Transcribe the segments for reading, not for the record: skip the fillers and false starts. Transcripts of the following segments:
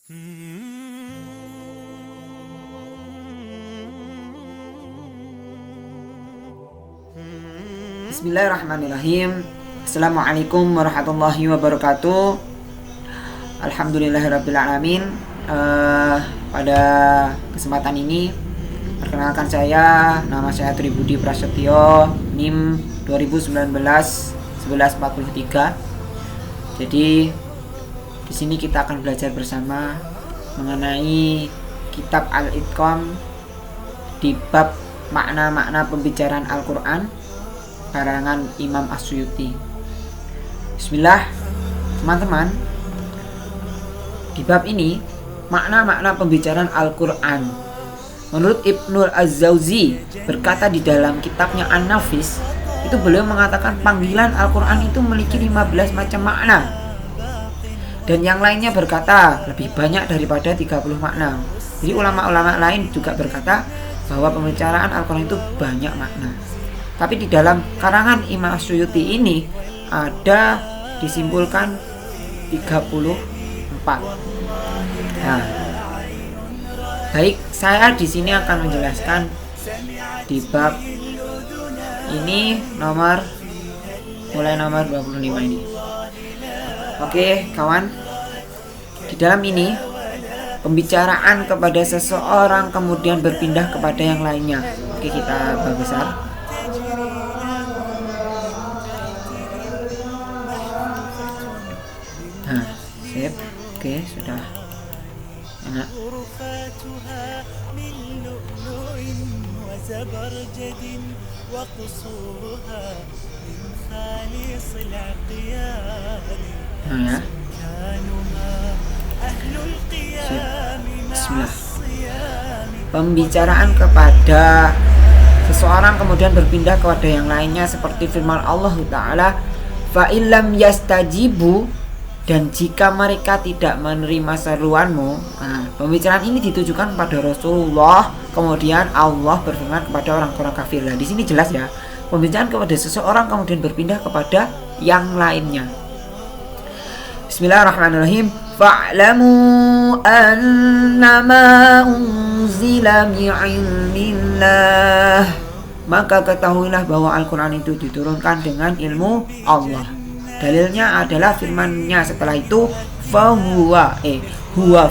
Bismillahirrahmanirrahim. Assalamualaikum warahmatullahi wabarakatuh. Alhamdulillahirrabbilalamin. Pada kesempatan ini perkenalkan saya, nama saya Tribudi Prasetyo, NIM 2019 1143. Jadi di sini kita akan belajar bersama mengenai kitab Al-Itqan di bab makna-makna pembicaraan Al-Quran karangan Imam As-Suyuti. Bismillah, teman-teman. Di bab ini makna-makna pembicaraan Al-Quran, menurut Ibnul Az-Zawzi berkata di dalam kitabnya An-Nafis, itu beliau mengatakan panggilan Al-Quran itu memiliki 15 macam makna. Dan yang lainnya berkata lebih banyak daripada 30 makna. Jadi ulama-ulama lain juga berkata bahwa pembicaraan Al-Quran itu banyak makna. Tapi di dalam karangan Imam As-Suyuti ini ada disimpulkan 34. Nah, baik, saya di sini akan menjelaskan di bab ini mulai nomor 25 ini. Oke, kawan. Di dalam ini pembicaraan kepada seseorang kemudian berpindah kepada yang lainnya. Oke, kita besar. Nah, sip. Oke, sudah enak. Nah ya. Sip. Bismillah. Pembicaraan kepada seseorang kemudian berpindah kepada yang lainnya seperti firman Allah Ta'ala, fa illam yastajibu, dan jika mereka tidak menerima seruanmu. Nah, pembicaraan ini ditujukan pada Rasulullah, kemudian Allah berfirman kepada orang-orang kafir. Nah, di sini jelas ya, pembicaraan kepada seseorang kemudian berpindah kepada yang lainnya. Bismillahirrahmanirrahim. Fa'lamu annama unzila bi'ilmillah. Maka ketahuilah bahwa Al-Quran itu diturunkan dengan ilmu Allah. Dalilnya adalah firman-Nya setelah itu, huwa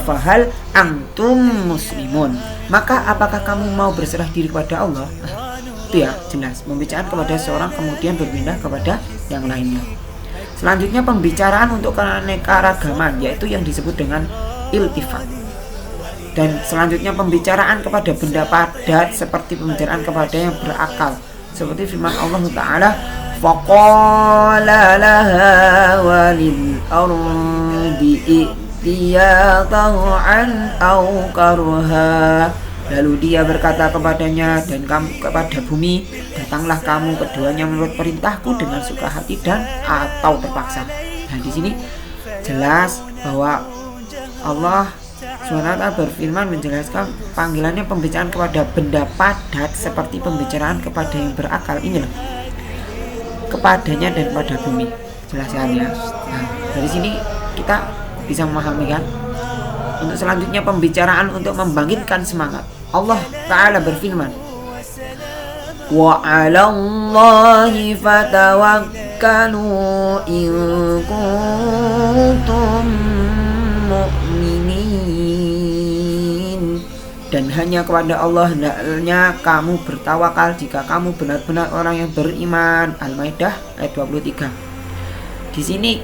fahal antum muslimun. Maka apakah kamu mau berserah diri kepada Allah? Itu ya, jelas. Pembicaraan kepada seorang kemudian berpindah kepada yang lainnya. Selanjutnya pembicaraan untuk keanekaragaman, yaitu yang disebut dengan iltifat. Dan selanjutnya pembicaraan kepada benda padat seperti pembicaraan kepada yang berakal, seperti firman Allah Ta'ala, faqala laha walil ardi i'tiya taw'an aw karha. Lalu dia berkata kepadanya dan kamu kepada bumi, datanglah kamu keduanya menurut perintahku dengan suka hati dan atau terpaksa. Nah, di sini jelas bahwa Allah SWT berfirman menjelaskan panggilannya pembicaraan kepada benda padat seperti pembicaraan kepada yang berakal. Ini loh, kepadanya dan pada bumi. Jelas ya. Nah, dari sini kita bisa memahami kan. Untuk selanjutnya pembicaraan untuk membangkitkan semangat. Allah Ta'ala berfirman, wa 'alallahi fatawakkalu in kuntum mu'minin. Dan hanya kepada Allah hendaknya kamu bertawakal jika kamu benar-benar orang yang beriman. Al-Maidah ayat 23. Di sini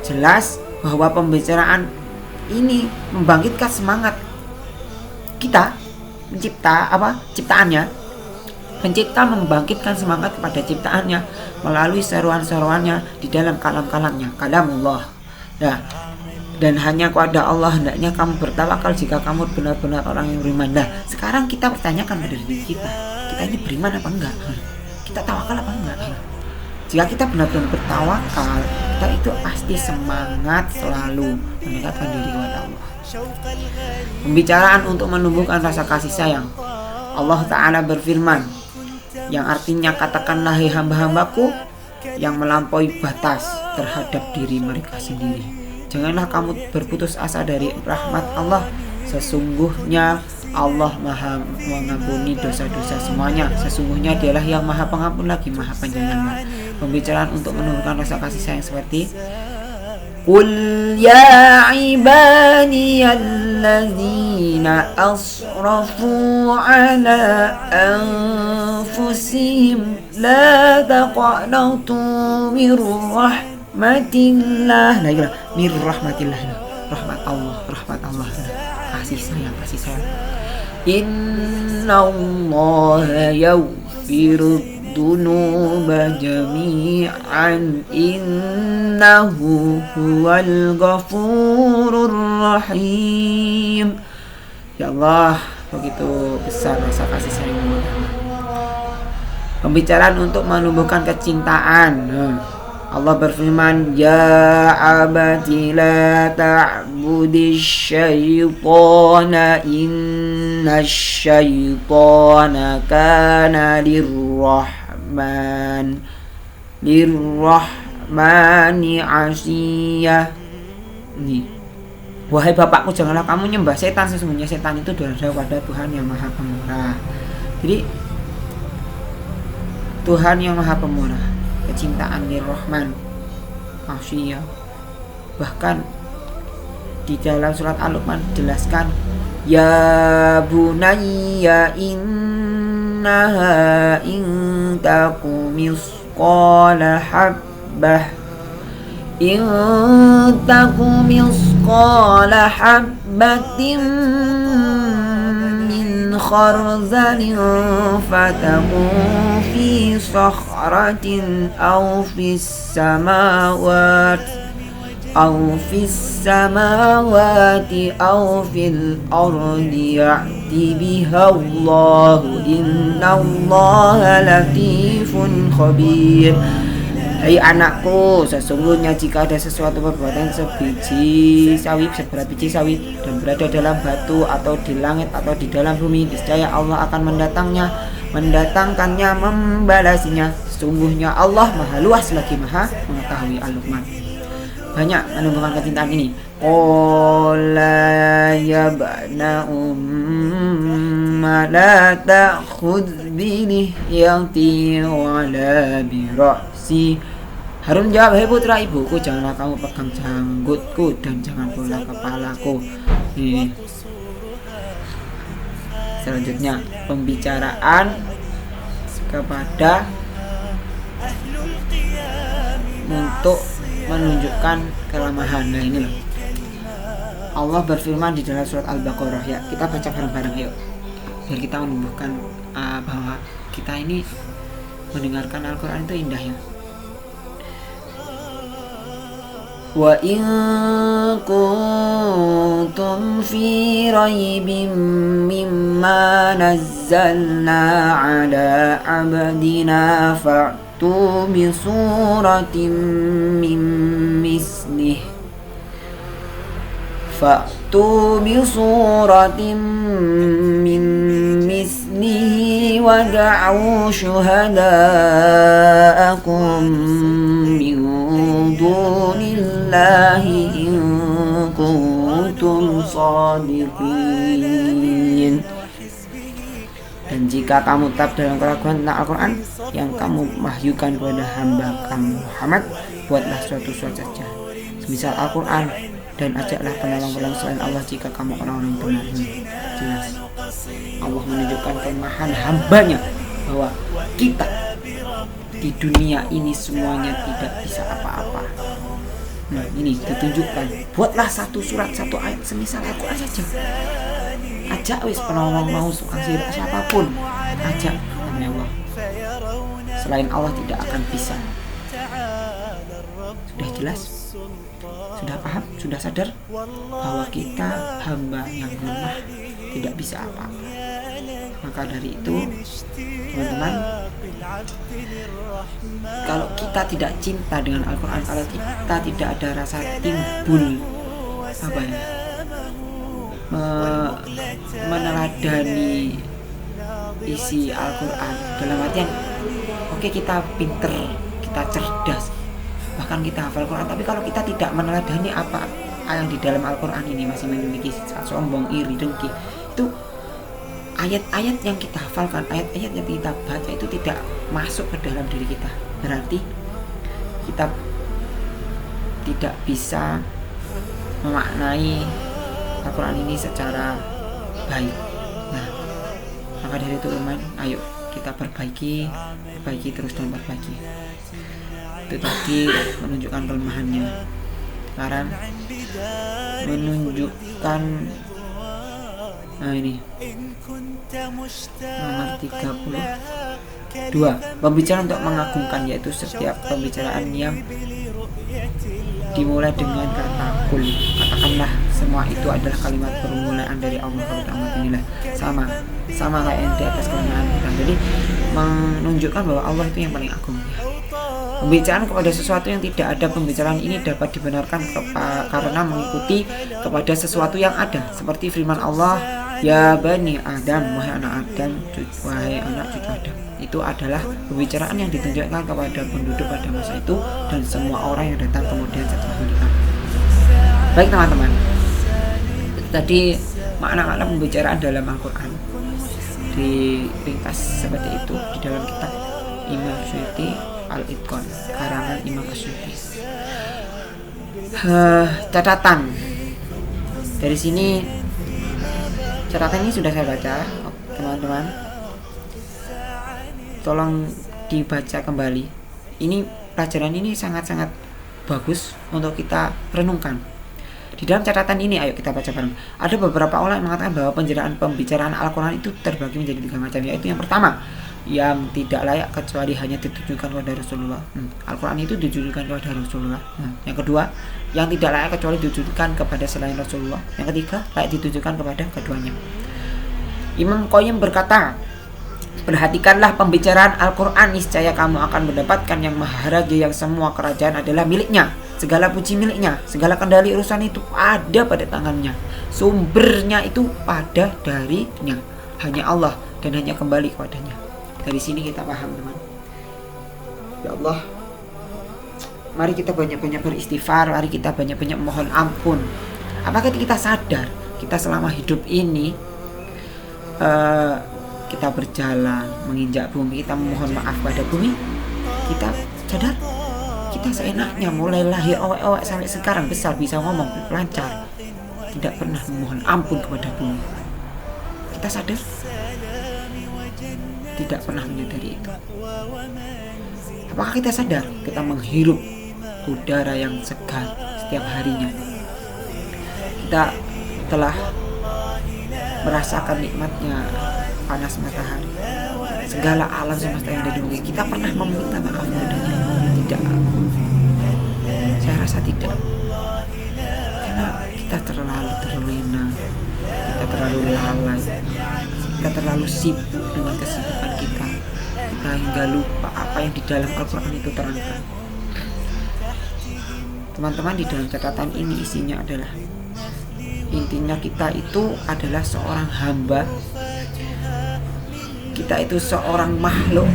jelas bahwa pembicaraan ini membangkitkan semangat kita ciptaannya. Pencipta membangkitkan semangat kepada ciptaannya melalui seruan-seruannya di dalam kalam-kalamnya, kalamullah. Nah, dan hanya kepada Allah hendaknya kamu bertawakal jika kamu benar-benar orang yang beriman. Nah, sekarang kita pertanyakan pada diri kita ini beriman apa enggak? Kita tawakal apa enggak? Jika kita benar-benar bertawakal, kita itu pasti semangat selalu mendekatkan diri kepada Allah. Pembicaraan untuk menumbuhkan rasa kasih sayang. Allah Ta'ala berfirman, yang artinya katakanlah hai hamba-hambaku yang melampaui batas terhadap diri mereka sendiri. Janganlah kamu berputus asa dari rahmat Allah. Sesungguhnya Allah maha mengampuni dosa-dosa semuanya. Sesungguhnya dialah yang maha pengampun lagi maha penyayang. Pembicaraan untuk menurunkan rasa kasih sayang seperti Qul ya ibadiyalladzina asrafu ala anfusihim la taqnatu mir rahmatillah. Mir rahmatillah. Rahmat Allah. Kasih sayang. Innallaha yaghfiru dzunuba jami'an innahu huwal ghafurur rahim. Ya Allah, begitu besar rasa kasih sayang. Pembicaraan untuk menumbuhkan kecintaan. Allah berfirman, Ya abati la ta'budis syaitana inna syaitana kana lirrahmani asiyah. Nih, wahai bapakku, janganlah kamu nyembah setan. Sesungguhnya setan itu durhaka pada Tuhan yang maha pemurah. Jadi Tuhan yang maha pemurah, kecintaan lirrahman asiyah. Bahkan di dalam surat Al-Luqman dijelaskan, Ya bunayya innaha in taku misqala habbatin min kharzalin fatakun fi sakhratin aw fis samawati aw fil ardi ya'ti biha Allahu innallaha latifun khabir. Hai anakku, sesungguhnya jika ada sesuatu perbuatan sebiji sawit, seberat biji sawit, dan berada dalam batu atau di langit atau di dalam bumi, niscaya Allah akan mendatangkannya, membalasinya. Sesungguhnya Allah maha luas lagi maha mengetahui. Al-Luqman banyak menumbuhkan kecintaan ini. Qala ya bana umma la ta'khudh bi lihyati wa la bi ra'si. Harun jawab, hei putra ibuku, janganlah kamu pegang janggutku dan jangan pula kepalaku. Selanjutnya pembicaraan kepada untuk menunjukkan kelemahan. Nah ini loh, Allah berfirman di dalam surat Al-Baqarah. Ya, kita baca bareng-bareng yuk, biar kita menumbuhkan bahwa kita ini mendengarkan Al-Quran itu indah ya. Wa in kuntum fi raibin mimma nazzalna ala abdina fa'tu bi suratin min mislihi wad'u syuhada'akum min dunillahi in kuntum shadiqin. Dan jika kamu tetap dalam keraguan tentang Al-Quran yang kamu wahyukan kepada hamba kamu Muhammad, buatlah suatu surat saja semisal Al-Quran dan ajaklah penolong-penolong selain Allah jika kamu orang-orang benar. Jelas Allah menunjukkan kelemahan hambanya, bahwa kita di dunia ini semuanya tidak bisa apa-apa. Nah ini ditunjukkan, buatlah satu surat, satu ayat semisal Al-Quran saja. Ajak wis penolong mau tukang sihir siapapun, ajak namanya Allah. Selain Allah tidak akan bisa. Sudah jelas? Sudah paham? Sudah sadar bahwa kita hamba yang lemah, tidak bisa apa-apa. Maka dari itu teman-teman, kalau kita tidak cinta dengan Al-Quran, kalau kita tidak ada rasa timbul meneladani isi Al-Quran dalam artian oke, kita pinter, kita cerdas, bahkan kita hafal Quran, tapi kalau kita tidak meneladani apa yang di dalam Al-Quran ini, masih memiliki sifat sombong, iri, dengki, itu ayat-ayat yang kita hafalkan, ayat-ayat yang kita baca itu tidak masuk ke dalam diri kita, berarti kita tidak bisa memaknai Al-Quran ini secara baik. Nah, maka dari itu teman, ayo kita perbaiki terus dan perbaiki. Itu tadi menunjukkan kelemahannya. Sekarang menunjukkan ini nomor 32, pembicaraan untuk mengagumkan, yaitu setiap pembicaraan yang dimulai dengan kata kul, katakanlah, semua itu adalah kalimat permulaan dari Allah. Inilah sama kayak yang di atas kelemahan kita. Jadi menunjukkan bahwa Allah itu yang paling agung. Pembicaraan kepada sesuatu yang tidak ada, pembicaraan ini dapat dibenarkan karena mengikuti kepada sesuatu yang ada, seperti firman Allah, ya bani Adam, wahai anak Adam, wahai anak cucu Adam. Itu adalah pembicaraan yang ditunjukkan kepada penduduk pada masa itu dan semua orang yang datang kemudian setelah mereka. Baik teman-teman, tadi makna-makna pembicaraan dalam Al-Quran diringkas seperti itu di dalam kitab Imam Suyuti Al-Itqan, karangan Imam Asyuti. Catatan dari sini, catatan ini sudah saya baca, teman-teman. Tolong dibaca kembali. Ini pelajaran ini sangat-sangat bagus untuk kita renungkan. Di dalam catatan ini, ayo kita baca bareng. Ada beberapa orang yang mengatakan bahwa pembicaraan Al-Quran itu terbagi menjadi 3 macam, yaitu yang pertama, yang tidak layak kecuali hanya ditujukan kepada Rasulullah. Al-Quran itu ditujukan kepada Rasulullah. Yang kedua, yang tidak layak kecuali ditujukan kepada selain Rasulullah. Yang ketiga, layak ditujukan kepada keduanya. Imam Qayyim berkata, perhatikanlah pembicaraan Al-Quran, niscaya kamu akan mendapatkan yang maha raja, yang semua kerajaan adalah miliknya, segala puji miliknya, segala kendali urusan itu ada pada tangannya, sumbernya itu pada darinya, hanya Allah dan hanya kembali kepadanya. Dari sini kita paham, teman. Ya Allah, mari kita banyak-banyak beristighfar, mari kita banyak-banyak mohon ampun. Apakah kita sadar kita selama hidup ini kita berjalan menginjak bumi, kita memohon maaf pada bumi, kita sadar kita seenaknya mulai lahir owek-owek sampai sekarang besar bisa ngomong lancar, tidak pernah memohon ampun kepada bumi. Kita sadar? Tidak pernah menyadari itu. Apakah kita sadar kita menghirup udara yang segar setiap harinya? Kita telah merasakan nikmatnya panas matahari, segala alam semesta yang ada di bumi. Kita pernah meminta maaf padanya? Tidak. Saya rasa tidak. Karena kita terlalu terlena, kita terlalu lalai, kita terlalu sibuk dengan kesibukan kita hingga lupa apa yang di dalam Al-Quran itu terangkan. Teman-teman, di dalam catatan ini isinya adalah, intinya kita itu adalah seorang hamba, kita itu seorang makhluk,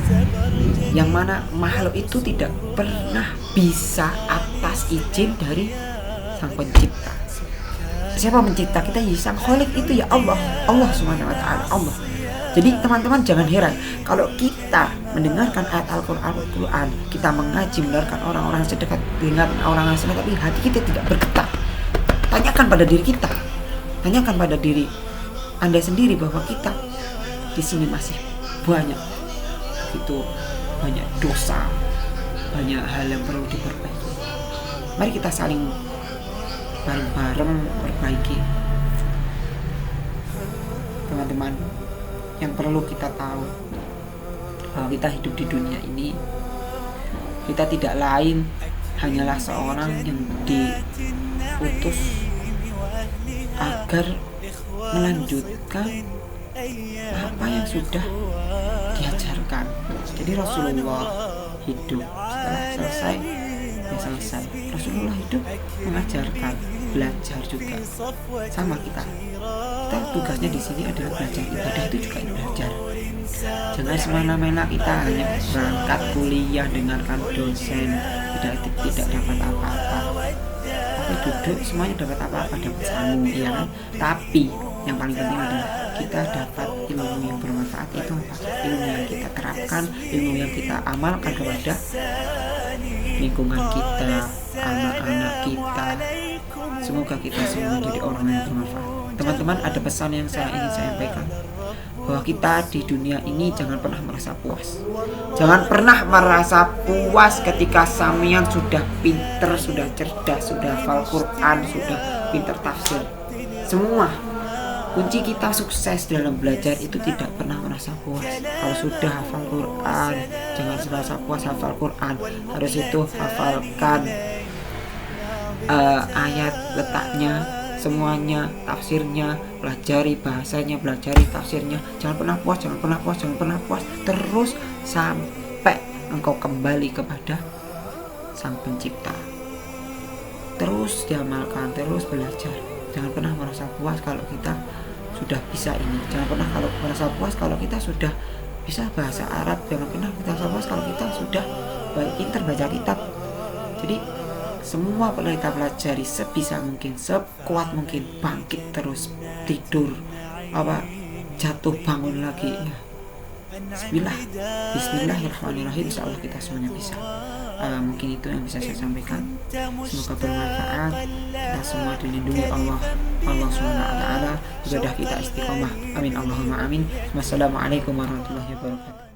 yang mana makhluk itu tidak pernah bisa atas izin dari Sang Pencipta. Siapa mencipta kita? Ya Sang Khalik itu, ya Allah Subhanahu wa ta'ala, Allah. Jadi teman-teman jangan heran kalau kita mendengarkan ayat Al-Quran, kita mengaji, mendengarkan orang-orang sedekat dengan orang-orang sedekat, tapi hati kita tidak bergetar. Tanyakan pada diri kita, tanyakan pada diri Anda sendiri bahwa kita di sini masih banyak dosa, banyak hal yang perlu diperbaiki. Mari kita saling bareng-bareng perbaiki. Teman-teman, yang perlu kita tahu bahwa kita hidup di dunia ini, kita tidak lain hanyalah seorang yang diutus agar melanjutkan apa yang sudah diajarkan. Jadi Rasulullah hidup, setelah selesai ya selesai. Rasulullah hidup mengajarkan, belajar juga. Sama kita tugasnya di sini adalah belajar. Ibadah itu juga belajar. Jangan semena-mena kita hanya berangkat kuliah, dengarkan dosen, tidak dapat apa-apa. Tapi duduk semuanya dapat apa-apa, dapat sangu, ya kan? Tapi yang paling penting adalah kita dapat ilmu yang bermanfaat. Itu apa? Ilmu yang kita terapkan, ilmu yang kita amalkan kepada lingkungan kita, anak-anak kita. Semoga kita semua menjadi orang yang bermanfaat. Teman-teman, ada pesan yang saya ingin sampaikan, bahwa kita di dunia ini jangan pernah merasa puas. Jangan pernah merasa puas ketika samian sudah pinter, sudah cerdas, sudah hafal Quran, sudah pinter tafsir. Semua kunci kita sukses dalam belajar itu tidak pernah merasa puas. Kalau sudah hafal Quran, jangan merasa puas hafal Quran. Harus itu hafalkan ayat letaknya, semuanya, tafsirnya, pelajari bahasanya, pelajari tafsirnya. Jangan pernah puas, jangan pernah puas, jangan pernah puas. Terus sampai engkau kembali kepada Sang Pencipta. Terus diamalkan, terus belajar. Jangan pernah merasa puas kalau kita sudah bisa ini. Jangan pernah kalau merasa puas kalau kita sudah bisa bahasa Arab. Jangan pernah merasa puas kalau kita sudah pintar baca kitab. Jadi semua perlu kita pelajari sebisa mungkin, sekuat mungkin. Bangkit terus, tidur, jatuh bangun lagi ya. Bismillahirrahmanirrahim. Insyaallah kita semuanya bisa. Mungkin itu yang bisa saya sampaikan. Semoga bermanfaat. Kita semua dilindungi Allah SWT. Ibadah kita istiqomah. Amin Allahumma amin. Wassalamualaikum warahmatullahi wabarakatuh.